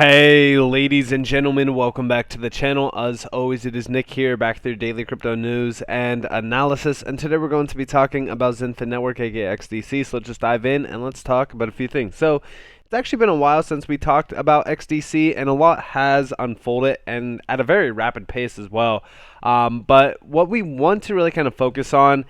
Hey ladies and gentlemen, welcome back to the channel. As always, it is Nick here, back with your daily crypto news and analysis, and today we're going to be talking about Xinfin Network, aka XDC. So let's just dive in and let's talk about a few things. So it's actually been a while since we talked about XDC, and a lot has unfolded, and at a very rapid pace as well. But what we want to really kind of focus on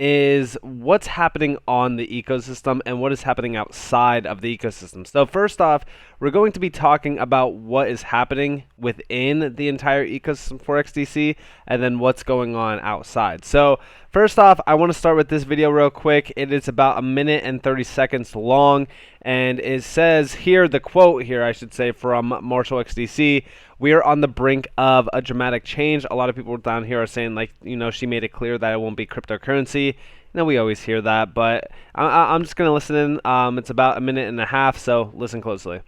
is what's happening on the ecosystem and what is happening outside of the ecosystem. So first off, we're going to be talking about what is happening within the entire ecosystem for XDC and then what's going on outside. So first off, I want to start with this video real quick. It is about a minute and 30 seconds long, and it says here, the quote here, I should say, from Marshall XDC: "We are on the brink of a dramatic change." A lot of people down here are saying, like, she made it clear that it won't be cryptocurrency. We always hear that, but I'm just going to listen in. It's about a minute and a half, so listen closely.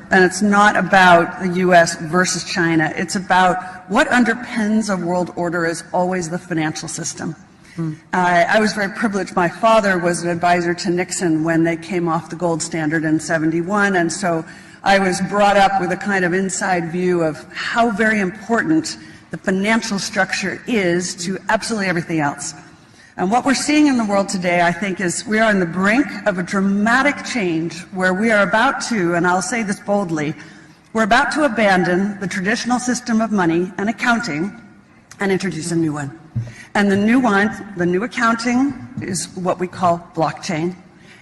And it's not about the U.S. versus China. It's about what underpins a world order is always the financial system. I was very privileged. My father was an advisor to Nixon when they came off the gold standard in '71, and so I was brought up with a kind of inside view of how very important the financial structure is to absolutely everything else. And what we're seeing in the world today, I think, is we are on the brink of a dramatic change where we are about to, and I'll say this boldly, we're about to abandon the traditional system of money and accounting and introduce a new one. And the new one, the new accounting, is what we call blockchain.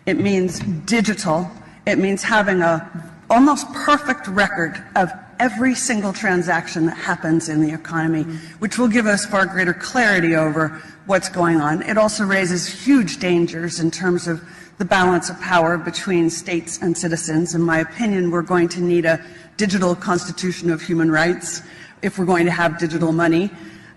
It means digital. It means having a almost perfect record of every single transaction that happens in the economy, which will give us far greater clarity over what's going on. It also raises huge dangers in terms of the balance of power between states and citizens. In my opinion, we're going to need a digital constitution of human rights if we're going to have digital money.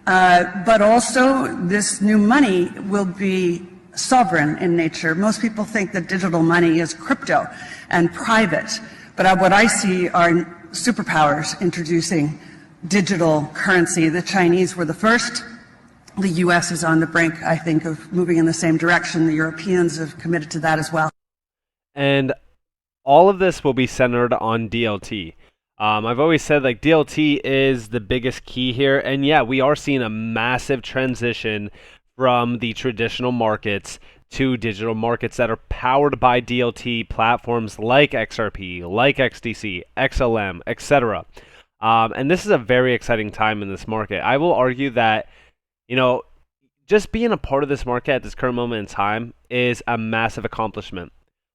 But also, this new money will be sovereign in nature. Most people think that digital money is crypto and private, but what I see are superpowers introducing digital currency. The Chinese were the first. The U.S. is on the brink, I think, of moving in the same direction. The Europeans have committed to that as well. And all of this will be centered on DLT. I've always said, like, DLT is the biggest key here, and yeah, we are seeing a massive transition from the traditional markets to digital markets that are powered by DLT platforms like XRP, like XDC, XLM, etc. And this is a very exciting time in this market. I will argue that, just being a part of this market at this current moment in time is a massive accomplishment.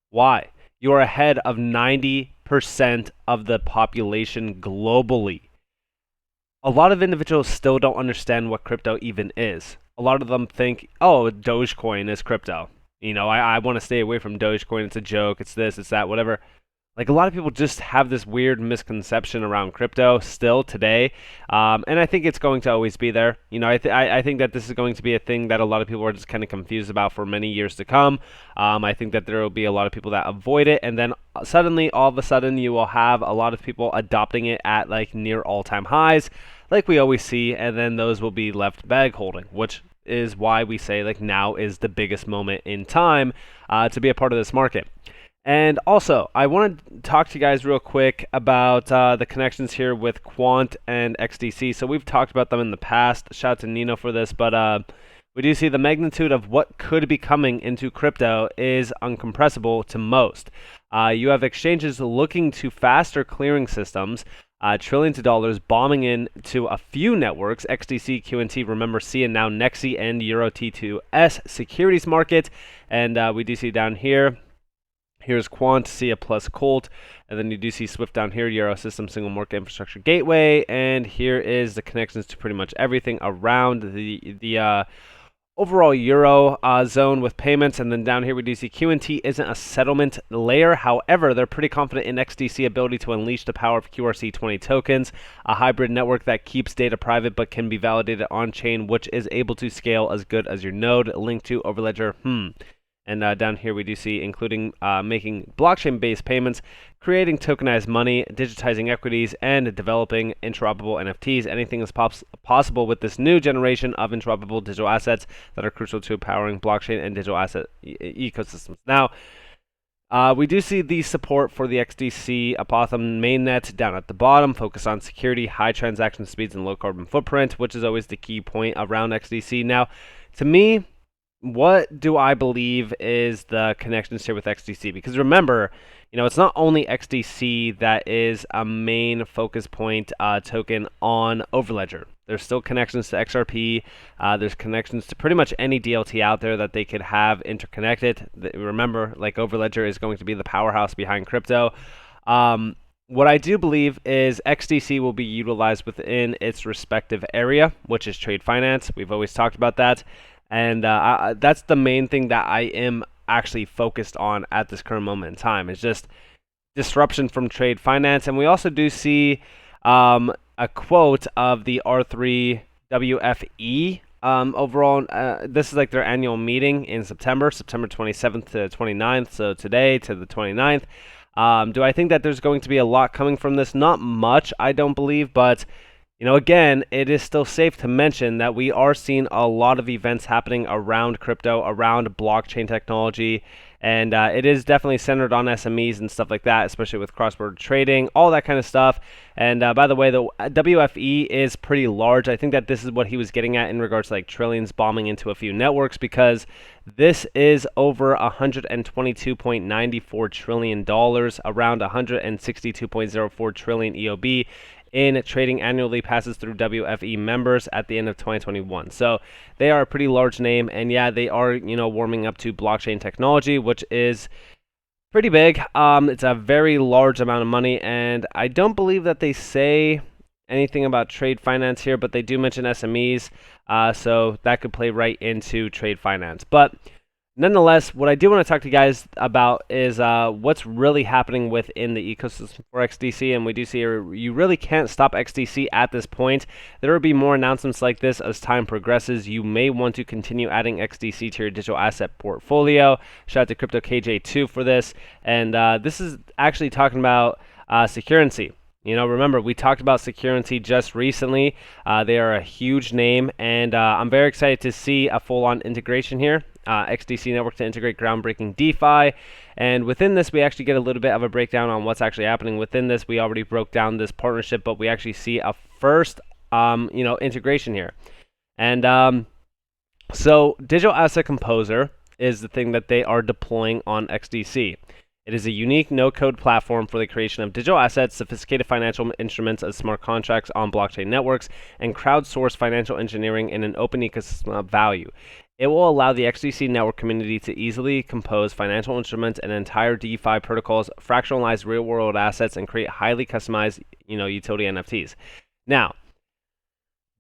Why? You are ahead of 90% of the population globally. A lot of individuals still don't understand what crypto even is. A lot of them think, oh, Dogecoin is crypto. I want to stay away from Dogecoin. It's a joke. It's this, it's that, whatever. Like, a lot of people just have this weird misconception around crypto still today. And I think it's going to always be there. I think that this is going to be a thing that a lot of people are just kind of confused about for many years to come. I think that there will be a lot of people that avoid it. And then suddenly, all of a sudden, you will have a lot of people adopting it at like near all-time highs, like we always see. And then those will be left bag holding, which is why we say, like, now is the biggest moment in time to be a part of this market. And also, I want to talk to you guys real quick about the connections here with Quant and XDC. So we've talked about them in the past. Shout out to Nino for this, but we do see the magnitude of what could be coming into crypto is uncompressible to most. You have exchanges looking to faster clearing systems, trillions of dollars bombing into a few networks: XDC, QNT, remember, C, and now Nexi and Euro T2S securities market. And we do see down here, here's Quant, SIA plus Colt, and then you do see Swift down here, Euro System Single Market Infrastructure Gateway, and here is the connections to pretty much everything around the overall Euro zone with payments. And then down here we do see QNT isn't a settlement layer. However, they're pretty confident in XDC ability to unleash the power of QRC20 tokens, a hybrid network that keeps data private but can be validated on-chain, which is able to scale as good as your node. Linked to Overledger. And down here we do see including making blockchain-based payments, creating tokenized money, digitizing equities, and developing interoperable NFTs. Anything is possible with this new generation of interoperable digital assets that are crucial to powering blockchain and digital asset ecosystems. Now, We do see the support for the XDC Apothem mainnet down at the bottom. Focus on security, high transaction speeds, and low carbon footprint, which is always the key point around XDC. Now, to me, what do I believe is the connections here with XDC? Because remember, it's not only XDC that is a main focus point token on Overledger. There's still connections to XRP. There's connections to pretty much any DLT out there that they could have interconnected. Remember, like Overledger is going to be the powerhouse behind crypto. What I do believe is XDC will be utilized within its respective area, which is trade finance. We've always talked about that. And that's the main thing that I am actually focused on at this current moment in time. It's just disruption from trade finance. And we also do see a quote of the R3 WFE overall. This is like their annual meeting in September 27th to 29th. So today to the 29th. Do I think that there's going to be a lot coming from this? Not much, I don't believe, but again, it is still safe to mention that we are seeing a lot of events happening around crypto, around blockchain technology, and it is definitely centered on SMEs and stuff like that, especially with cross-border trading, all that kind of stuff. And by the way, the WFE is pretty large. I think that this is what he was getting at in regards to like trillions bombing into a few networks, because this is over $122.94 trillion, around 162.04 trillion EOB in trading annually passes through WFE members at the end of 2021. So they are a pretty large name, and yeah, they are, warming up to blockchain technology, which is pretty big. It's a very large amount of money, and I don't believe that they say anything about trade finance here, but they do mention SMEs, so that could play right into trade finance. But nonetheless, what I do want to talk to you guys about is what's really happening within the ecosystem for XDC, and we do see you really can't stop XDC at this point. There will be more announcements like this as time progresses. You may want to continue adding XDC to your digital asset portfolio. Shout out to Crypto KJ2 for this, and this is actually talking about Securrency. Remember, we talked about Securrency just recently. They are a huge name, and I'm very excited to see a full-on integration here. XDC network to integrate groundbreaking DeFi. And within this, we actually get a little bit of a breakdown on what's actually happening within this. We already broke down this partnership, but we actually see a first, integration here. And so Digital Asset Composer is the thing that they are deploying on XDC. It is a unique no-code platform for the creation of digital assets, sophisticated financial instruments as smart contracts on blockchain networks, and crowdsource financial engineering in an open ecosystem of value. It will allow the XDC network community to easily compose financial instruments and entire DeFi protocols, fractionalize real-world assets, and create highly customized, utility NFTs. Now,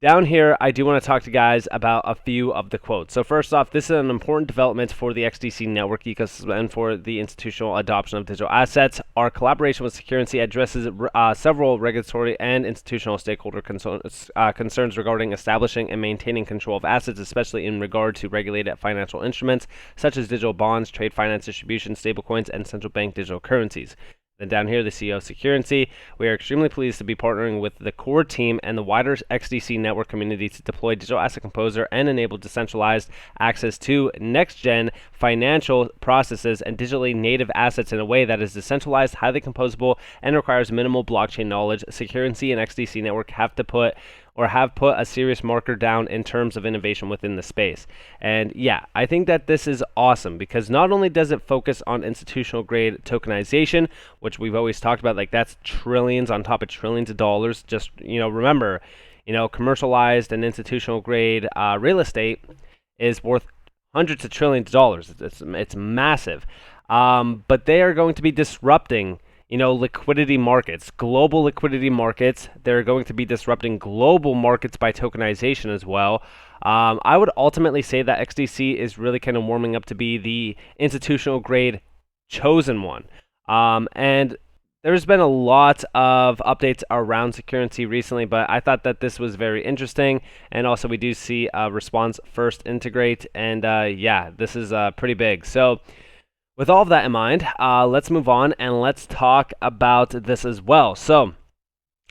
down here, I do want to talk to you guys about a few of the quotes. So first off, this is an important development for the XDC network ecosystem and for the institutional adoption of digital assets. Our collaboration with Securrency addresses several regulatory and institutional stakeholder concerns regarding establishing and maintaining control of assets, especially in regard to regulated financial instruments such as digital bonds, trade finance distribution, stablecoins, and central bank digital currencies. Then down here, the CEO of Securrency, we are extremely pleased to be partnering with the core team and the wider XDC network community to deploy Digital Asset Composer and enable decentralized access to next-gen financial processes and digitally native assets in a way that is decentralized, highly composable, and requires minimal blockchain knowledge. Securrency and XDC network have put a serious marker down in terms of innovation within the space. And yeah, I think that this is awesome because not only does it focus on institutional grade tokenization, which we've always talked about, like that's trillions on top of trillions of dollars. Just, remember, commercialized and institutional grade real estate is worth hundreds of trillions of dollars. It's massive. But they are going to be disrupting liquidity markets, global liquidity markets. They're going to be disrupting global markets by tokenization as well. I would ultimately say that XDC is really kind of warming up to be the institutional grade chosen one. And there's been a lot of updates around Securrency recently, but I thought that this was very interesting. And also we do see Response first integrate. And yeah, this is pretty big. So with all of that in mind, let's move on and let's talk about this as well. So,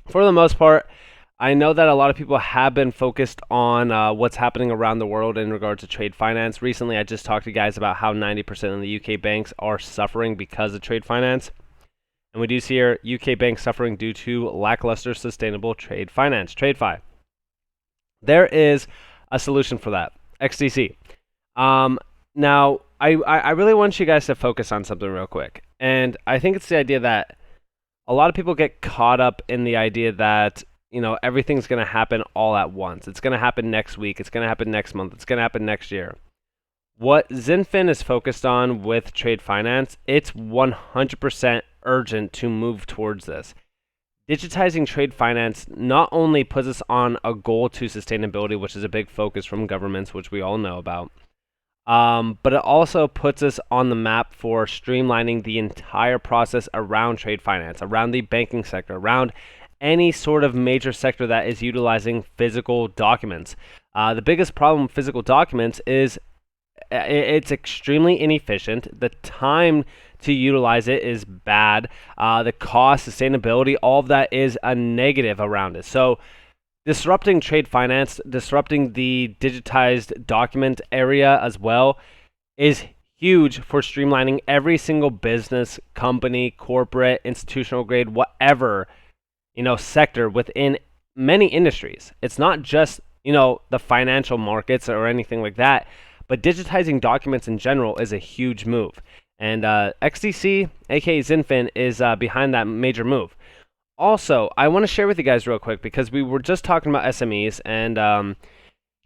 for the most part, I know that a lot of people have been focused on what's happening around the world in regard to trade finance. Recently, I just talked to guys about how 90% of the UK banks are suffering because of trade finance. And we do see here UK banks suffering due to lackluster sustainable trade finance, TradeFi. There is a solution for that, XDC. Now, I really want you guys to focus on something real quick. And I think it's the idea that a lot of people get caught up in the idea that, everything's going to happen all at once. It's going to happen next week. It's going to happen next month. It's going to happen next year. What Xinfin is focused on with trade finance, it's 100% urgent to move towards this. Digitizing trade finance not only puts us on a goal to sustainability, which is a big focus from governments, which we all know about, but it also puts us on the map for streamlining the entire process around trade finance, around the banking sector, around any sort of major sector that is utilizing physical documents. The biggest problem with physical documents is it's extremely inefficient. The time to utilize it is bad. The cost, sustainability, all of that is a negative around it. So disrupting trade finance, disrupting the digitized document area as well is huge for streamlining every single business, company, corporate, institutional grade, whatever, sector within many industries. It's not just, the financial markets or anything like that, but digitizing documents in general is a huge move. And XDC, aka Xinfin, is behind that major move. Also, I want to share with you guys real quick because we were just talking about SMEs, and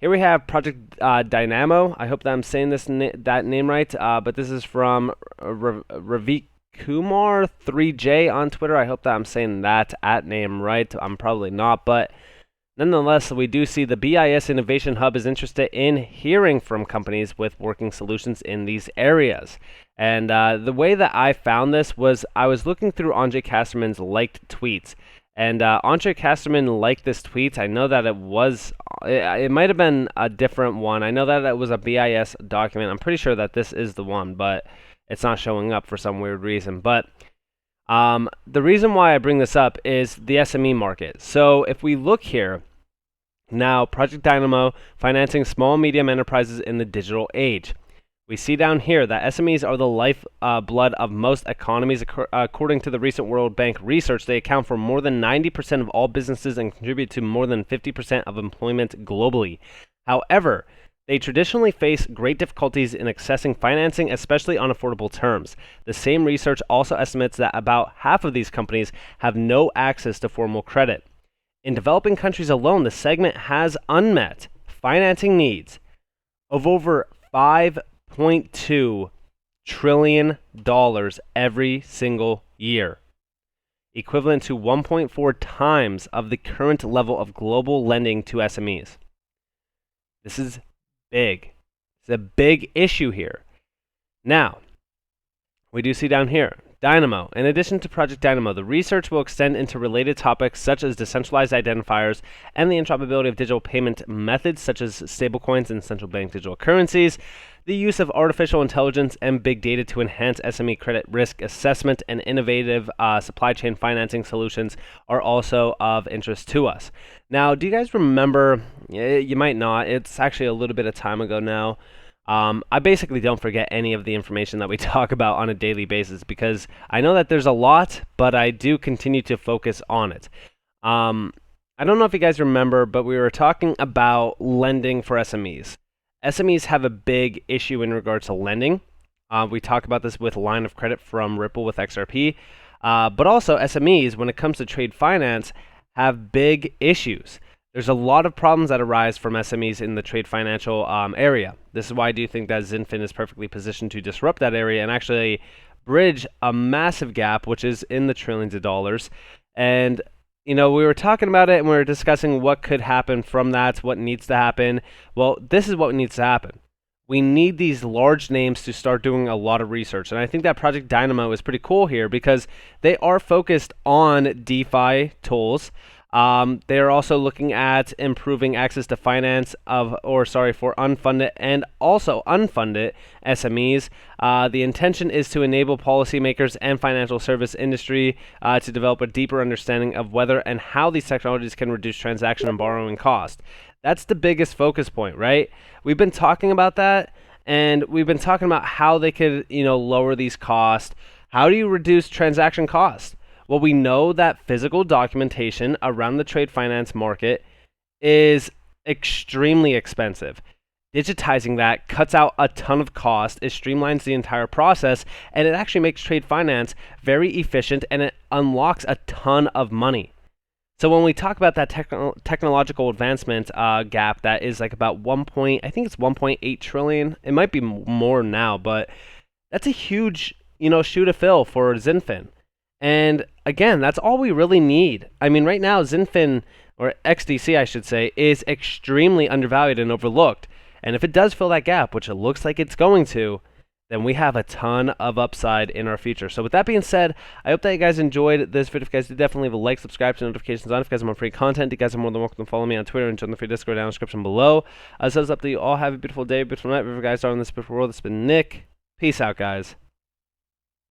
here we have Project Dynamo. I hope that I'm saying that name right, but this is from Ravi Kumar 3J on Twitter. I hope that I'm saying that name right. I'm probably not, but nonetheless, we do see the BIS Innovation Hub is interested in hearing from companies with working solutions in these areas. And the way that I found this was I was looking through Andre Casterman's liked tweets. And Andre Casterman liked this tweet. I know that it might have been a different one. I know that it was a BIS document. I'm pretty sure that this is the one, but it's not showing up for some weird reason. But the reason why I bring this up is the SME market. So if we look here, now Project Dynamo financing small and medium enterprises in the digital age. We see down here that SMEs are the lifeblood of most economies. According to the recent World Bank research, they account for more than 90% of all businesses and contribute to more than 50% of employment globally. However, they traditionally face great difficulties in accessing financing, especially on affordable terms. The same research also estimates that about half of these companies have no access to formal credit. In developing countries alone, the segment has unmet financing needs of over $5.2 trillion every single year, equivalent to 1.4 times of the current level of global lending to SMEs. This is big. It's a big issue here. Now, we do see down here, Dynamo. In addition to Project Dynamo, the research will extend into related topics such as decentralized identifiers and the interoperability of digital payment methods such as stablecoins and central bank digital currencies. The use of artificial intelligence and big data to enhance SME credit risk assessment and innovative supply chain financing solutions are also of interest to us. Now, do you guys remember, you might not, it's actually a little bit of time ago now, I basically don't forget any of the information that we talk about on a daily basis because I know that there's a lot, but I do continue to focus on it. I don't know if you guys remember, but we were talking about lending for SMEs. SMEs have a big issue in regards to lending. We talk about this with line of credit from Ripple with XRP. But also SMEs, when it comes to trade finance, have big issues. There's a lot of problems that arise from SMEs in the trade financial area. This is why I do think that Xinfin is perfectly positioned to disrupt that area and actually bridge a massive gap, which is in the trillions of dollars. And we were talking about it and we were discussing what could happen from that, what needs to happen. Well, this is what needs to happen. We need these large names to start doing a lot of research. And I think that Project Dynamo is pretty cool here because they are focused on DeFi tools. They are also looking at improving access to finance for unfunded and also unfunded SMEs. The intention is to enable policymakers and financial service industry to develop a deeper understanding of whether and how these technologies can reduce transaction and borrowing cost. That's the biggest focus point, right? We've been talking about that, and we've been talking about how they could, lower these costs. How do you reduce transaction costs? Well, we know that physical documentation around the trade finance market is extremely expensive. Digitizing that cuts out a ton of cost, it streamlines the entire process, and it actually makes trade finance very efficient, and it unlocks a ton of money. So when we talk about that technological advancement gap, that is like about I think it's 1.8 trillion. It might be more now, but that's a huge, shoe to fill for Xinfin. And again, that's all we really need. I mean, right now, Xinfin, or XDC, I should say, is extremely undervalued and overlooked. And if it does fill that gap, which it looks like it's going to, then we have a ton of upside in our future. So with that being said, I hope that you guys enjoyed this video. If you guys did, definitely leave a like, subscribe, to notifications on. If you guys want free content, you guys are more than welcome to follow me on Twitter and join the free Discord down in the description below. So it's up to you all. Have a beautiful day, beautiful night. Wherever you guys are in this beautiful world, it's been Nick. Peace out, guys.